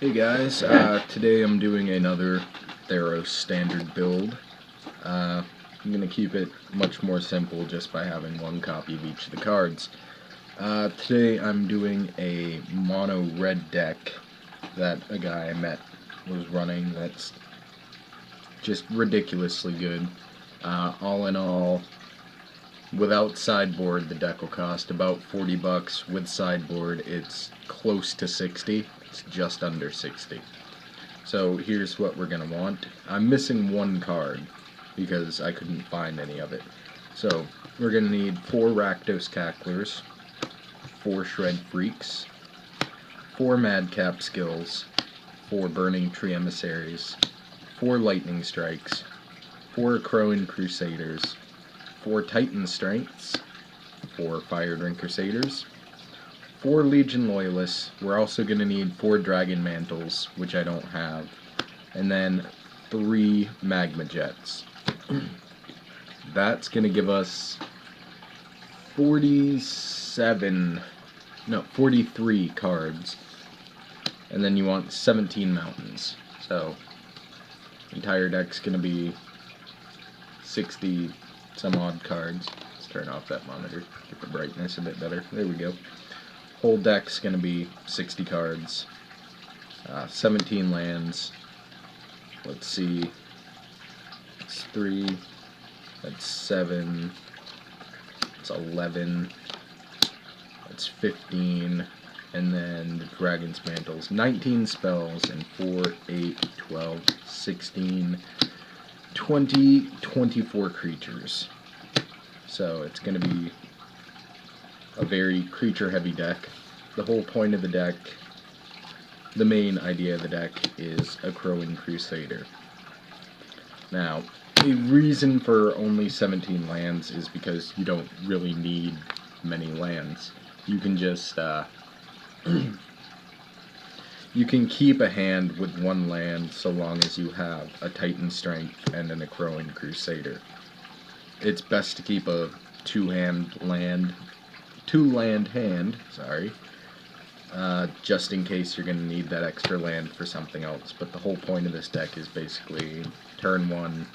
Hey guys, today I'm doing another Theros standard build. I'm going to keep it much more simple just by having one copy of each of the cards. Today I'm doing a mono red deck that a guy I met was running that's just ridiculously good. All in all, without sideboard the deck will cost about 40 bucks. With sideboard it's close to 60. It's just under 60. So here's what we're going to want. I'm missing one card because I couldn't find any of it. So we're going to need 4 Rakdos Cacklers, 4 Shred Freaks, 4 Madcap Skills, 4 Burning Tree Emissaries, 4 Lightning Strikes, 4 Crowing Crusaders, 4 Titan Strengths, 4 Fire Drinker Satyrs, 4 Legion Loyalists. We're also going to need 4 Dragon Mantles, which I don't have, and then 3 Magma Jets. That's going to give us 43 cards, and then you want 17 mountains. So, entire deck's going to be 60 some odd cards. Let's turn off that monitor, get the brightness a bit better. There we go. Whole deck's going to be 60 cards, 17 lands. Let's see, it's 3, that's 7, it's 11, that's 15, and then the Dragon's Mantles, 19 spells, and 4, 8, 12, 16, 20, 24 creatures. So it's going to be a very creature-heavy deck. The whole point of the deck, the main idea of the deck, is a Crowing Crusader. Now, the reason for only 17 lands is because you don't really need many lands. You can just, you can keep a hand with 1 land so long as you have a Titan Strength and a Crowing Crusader. It's best to keep a 2-land hand, just in case you're going to need that extra land for something else. But the whole point of this deck is basically turn 1,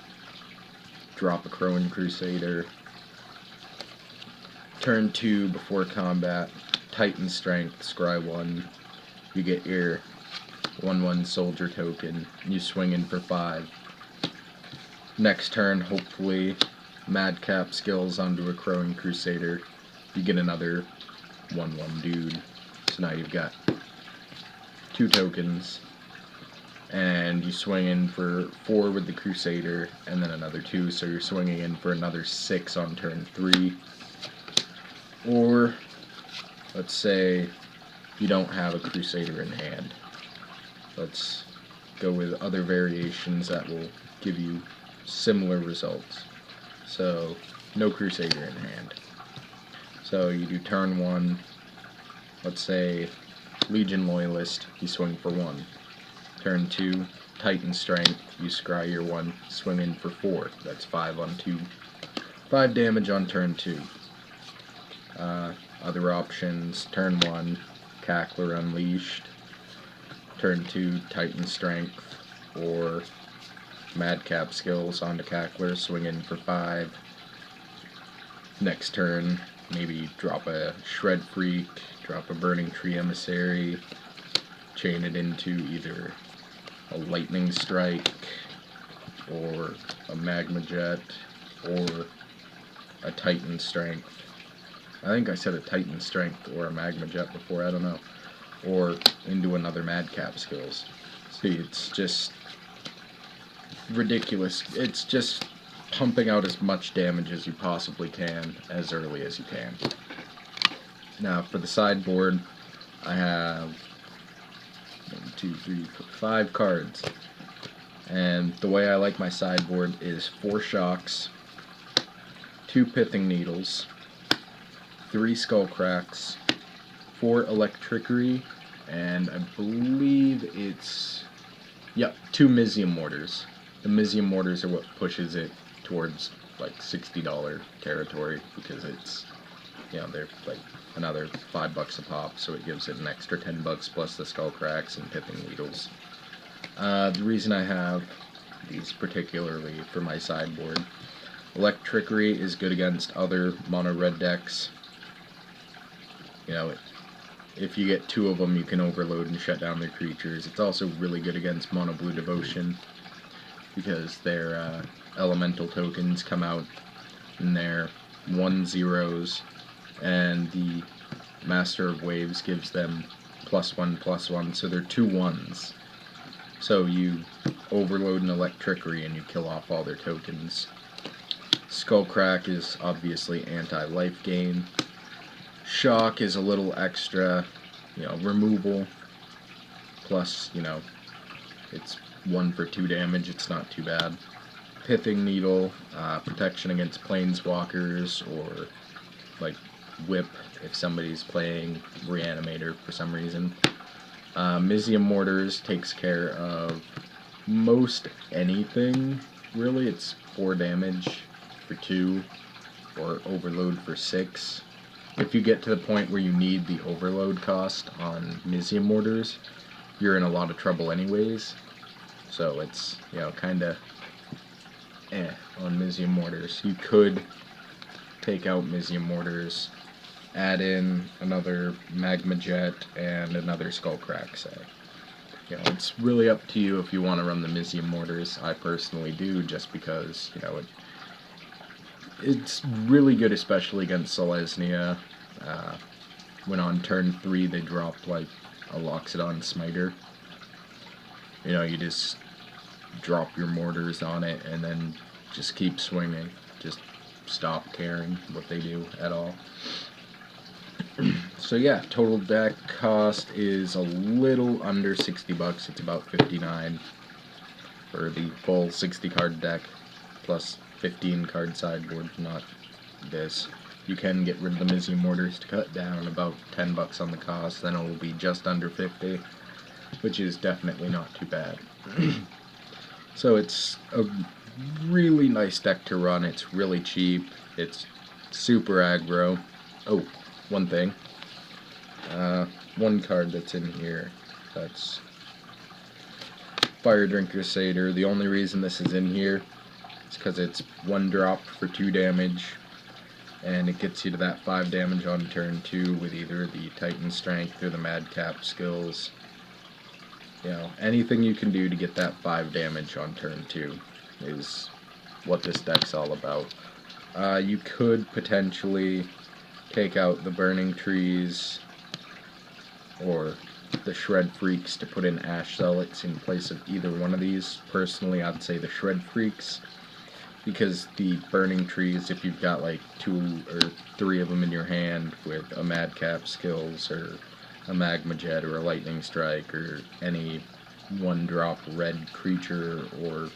drop a Crowing Crusader, turn 2 before combat, Titan Strength, scry 1, you get your 1/1 soldier token, you swing in for 5. Next turn, hopefully, Madcap Skills onto a Crowing Crusader, you get another 1/1 dude. So now you've got 2 tokens, and you swing in for 4 with the Crusader, and then another 2, so you're swinging in for another 6 on turn 3. Or, let's say you don't have a Crusader in hand. Let's go with other variations that will give you similar results. So, no Crusader in hand. So you do turn 1, let's say Legion Loyalist, you swing for 1. Turn 2, Titan Strength, you scry your 1, swing in for 4. That's 5 on 2. 5 damage on turn 2. Other options, turn 1, Cackler Unleashed. Turn 2, Titan Strength, or Madcap Skills onto Cackler, swing in for 5. Next turn, maybe drop a Shred Freak, drop a Burning Tree Emissary, chain it into either a Lightning Strike, or a Magma Jet, or a Titan Strength. I think I said a Titan Strength or a Magma Jet before, I don't know. Or into another Madcap Skills. See, it's just ridiculous. It's just pumping out as much damage as you possibly can, as early as you can. Now, for the sideboard, I have 5 cards. And the way I like my sideboard is 4 Shocks, 2 Pithing Needles, 3 Skull Cracks, 4 Electrickery, and I believe it's, 2 Mizzium Mortars. The Mizzium Mortars are what pushes it towards like $60 territory, because it's you know, they're like another $5 a pop, so it gives it an extra $10 plus the skull cracks and pithing needles. The reason I have these particularly for my sideboard, Electrickery is good against other mono red decks. You know, if you get 2 of them, you can overload and shut down their creatures. It's also really good against mono blue Devotion, because their elemental tokens come out in their 1/0s, and the Master of Waves gives them +1/+1, so they're 2/1s. So you overload an Electrickery and you kill off all their tokens. Skullcrack is obviously anti-life gain. Shock is a little extra, you know, removal. Plus, you know, it's 1 for 2 damage, it's not too bad. Pithing Needle, protection against Planeswalkers, or like Whip if somebody's playing Reanimator for some reason. Mizzium Mortars takes care of most anything, really. It's 4 damage for 2, or overload for 6. If you get to the point where you need the overload cost on Mizzium Mortars, you're in a lot of trouble anyways. So it's, you know, kinda on Mizzium Mortars. You could take out Mizzium Mortars, add in another Magma Jet and another Skullcrack, say. You know, it's really up to you if you want to run the Mizzium Mortars. I personally do, just because, you know, it's really good, especially against Selesnya. When on turn 3 they drop like a Loxodon Smiter. You know, you just drop your mortars on it and then just keep swinging. Just stop caring what they do at all. So yeah, total deck cost is a little under $60. It's about $59 for the full 60 card deck, plus 15 card sideboard, not this. You can get rid of the Mizzium Mortars to cut down about $10 on the cost, then it will be just under 50, which is definitely not too bad. So it's a really nice deck to run. It's really cheap. It's super aggro. Oh, one thing. One card that's in here, that's Fire Drink Crusader. The only reason this is in here is because it's 1 drop for 2 damage, and it gets you to that 5 damage on turn 2 with either the Titan Strength or the Madcap skills. You know, anything you can do to get that 5 damage on turn 2 is what this deck's all about. You could potentially take out the Burning Trees or the Shred Freaks to put in Ash Zealots in place of either one of these. Personally, I'd say the Shred Freaks, because the Burning Trees, if you've got like 2 or 3 of them in your hand with a Madcap skills or a Magma Jet or a Lightning Strike or any 1-drop red creature, or,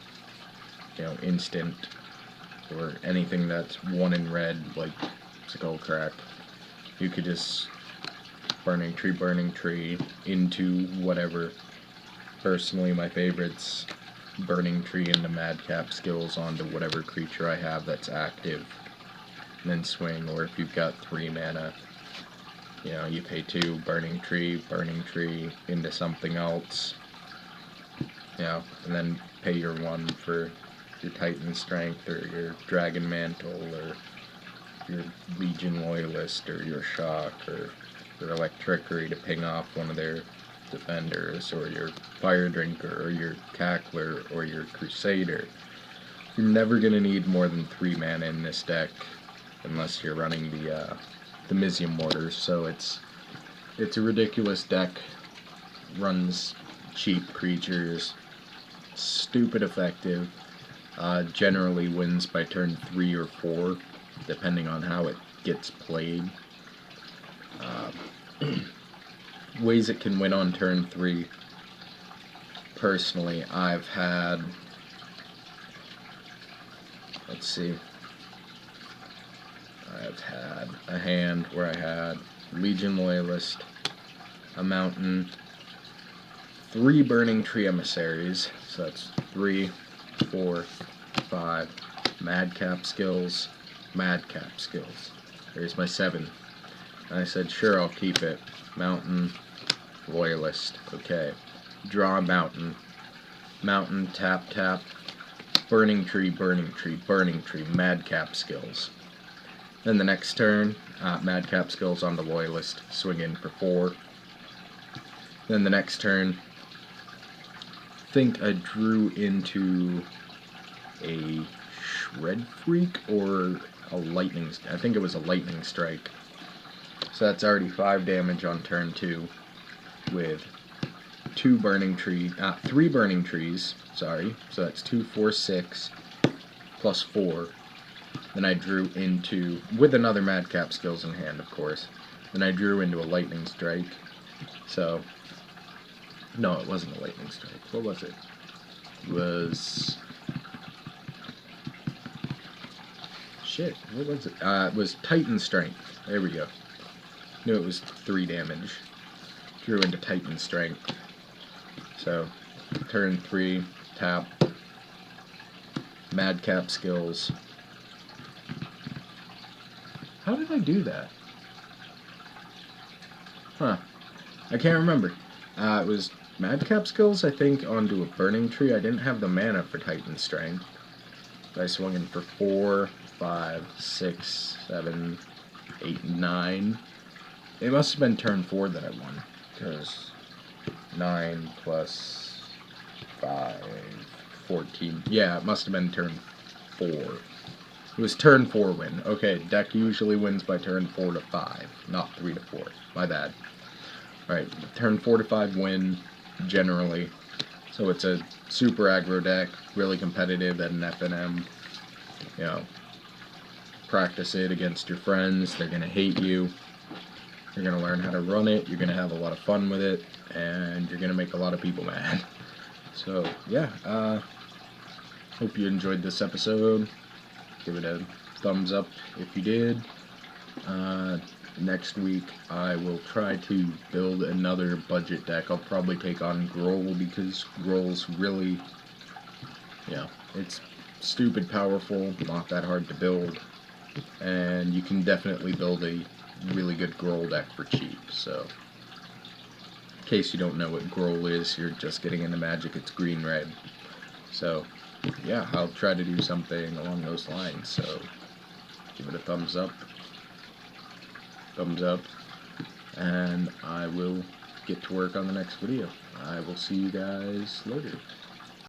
you know, instant, or anything that's 1 in red like Skullcrack, you could just Burning Tree into whatever. Personally, my favorite's Burning Tree into Madcap skills onto whatever creature I have that's active, and then swing. Or if you've got 3 mana, you know, you pay 2, Burning Tree into something else, you know, and then pay your 1 for your Titan Strength or your Dragon Mantle or your Legion Loyalist or your Shock or your Electrickery to ping off one of their defenders, or your Fire Drinker or your Cackler or your Crusader. You're never going to need more than 3 mana in this deck unless you're running the Mizzium Mortars, so it's a ridiculous deck. Runs cheap creatures, stupid effective, generally wins by turn 3 or 4, depending on how it gets played. Ways it can win on turn 3. Personally, I've had, let's see, I've had a hand where I had Legion Loyalist, a Mountain, 3 Burning Tree Emissaries, so that's 3, 4, 5, Madcap skills. There's my 7. And I said, sure, I'll keep it. Mountain, Loyalist. Okay. Draw a mountain. Mountain, tap, tap. Burning tree, burning tree, burning tree. Madcap skills. Then the next turn, Madcap skills on the Loyalist. Swing in for 4. Then the next turn, I think I drew into a Shred Freak or a Lightning. I think it was a Lightning Strike. So that's already 5 damage on turn 2 with 3 burning trees. Sorry. So that's 2, 4, 6 plus 4. Then I drew into, with another Madcap skills in hand, of course. Then I drew into a Lightning Strike. So, no, it wasn't a Lightning Strike. What was it? It was... Shit, what was it? It was Titan Strength. There we go. Knew it was 3 damage. Drew into Titan Strength. So, turn 3, tap. Madcap skills. How did I do that? Huh. I can't remember. It was Madcap skills, I think, onto a burning tree. I didn't have the mana for Titan Strength. I swung in for 4, 5, 6, 7, 8, 9. It must have been turn 4 that I won. Because 9 plus 5, 14. Yeah, it must have been turn 4. It was turn 4 win. Okay, deck usually wins by turn 4 to 5, not 3 to 4. My bad. Alright, turn 4 to 5 win, generally. So it's a super aggro deck, really competitive at an FNM. You know, practice it against your friends, they're going to hate you. You're going to learn how to run it, you're going to have a lot of fun with it, and you're going to make a lot of people mad. So, yeah, hope you enjoyed this episode. Give it a thumbs up if you did. Next week I will try to build another budget deck. I'll probably take on Grohl because Grohl's really, it's stupid powerful, not that hard to build, and you can definitely build a really good Grohl deck for cheap. So, in case you don't know what Grohl is, you're just getting into Magic, it's green-red. So, yeah, I'll try to do something along those lines, so give it a thumbs up, and I will get to work on the next video. I will see you guys later.